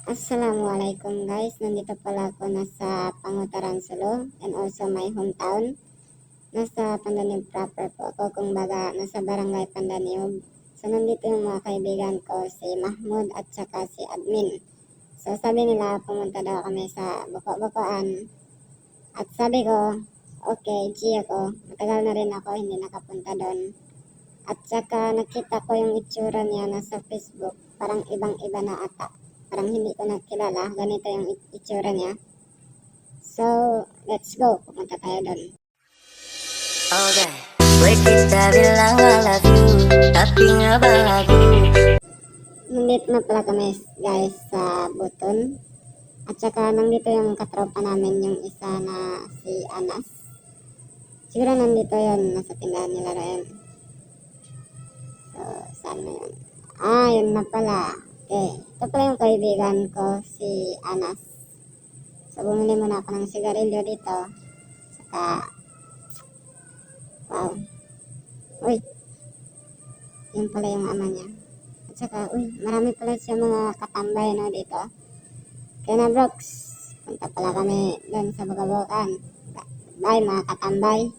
Assalamualaikum guys, nandito pala ako nasa Pangutaran Sulu and also my hometown. Nasa Pandanib proper po ako, kung baga nasa barangay Pandanib. So nandito yung mga kaibigan ko, si Mahmud at saka si Admin. So sabi nila pumunta daw kami sa Boko-Bokoan. At sabi ko, okay, G ako. Matagal na rin ako hindi nakapunta doon. At saka nakita ko yung itsura niya nasa Facebook, parang ibang-iba na ata. Parang hindi ko nakilala, ganito yung itsura niya. So, let's go, pumunta tayo doon. Okay. Wait, kita bilang I love you, tapi nggak bahagu. Nandito na pala kami guys sa Buton. At saka nandito yung katropa namin, yung isa na si Anas. Siguro nandito yun, nasa tindahan nila rin. So, saan na yun? Yun na pala. Okay, ito pala yung kaibigan ko, si Anas. So, bumili muna ako ng sigarilyo dito. Saka, wow. Uy, yun pala yung ama niya. At saka, uy, marami pala siya mga katambay no, dito. Kaya na, Brooks, punta pala kami doon sa Bukabukan. Bye, mga katambay.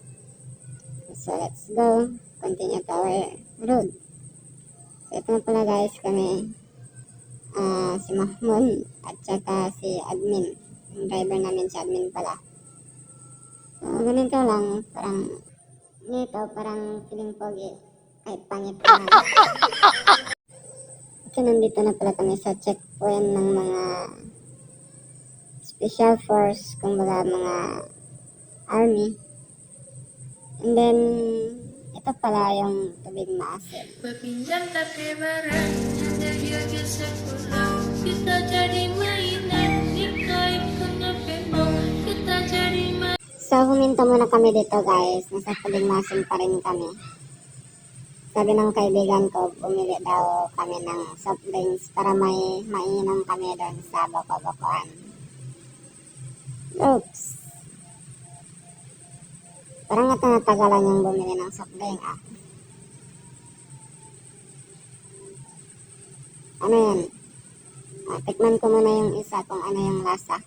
So, let's go. Continue to our road. So, ito na pala guys, kami. Si Mahmud at saka si Admin. Yung driver namin si Admin pala. So, ganito lang. Parang, nito, parang feeling pogi. Kahit pangit naman. Okay, nandito na pala kami sa checkpoint ng mga special force, kumbaga mga army. And then, ito pala yung tubig maasim. Berpinjam tapi barang hanya dia geser pulang. Kita jadi mainan, nikah ikonnya pembong. Kita jadi mainan. So, huminto muna kami dito guys. Nasa tubig maasim pa rin kami. Sabi ng kaibigan ko, bumili daw kami ng soft drinks para may mainom kami doon sa Boko-Bokoan. Oops. Parang natagalan yung bumili ng soft drink Ano yan? Tikman ko muna yung isa kung ano yung lasa.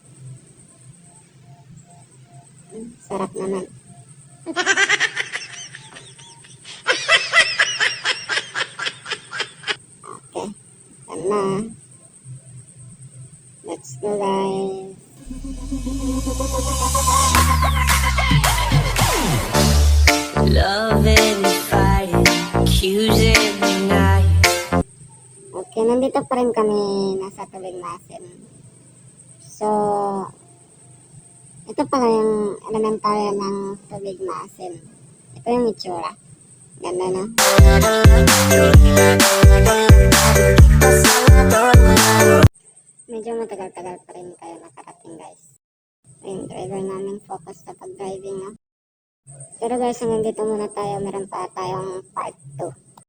Sarap naman. Okay. Yan na. Let's go guys. Loving, fighting, accusing, denying. Okay, nandito pa rin kami nasa tubig maasim. So, ito pala yung elemental ng tubig maasim. Ito yung itsura. Ganda no? Medyo matagal-tagal pa rin tayo nakarating guys. Yung driver namin focus sa pag-driving no? Pero guys, hanggang dito muna tayo. Meron pa tayong part 2.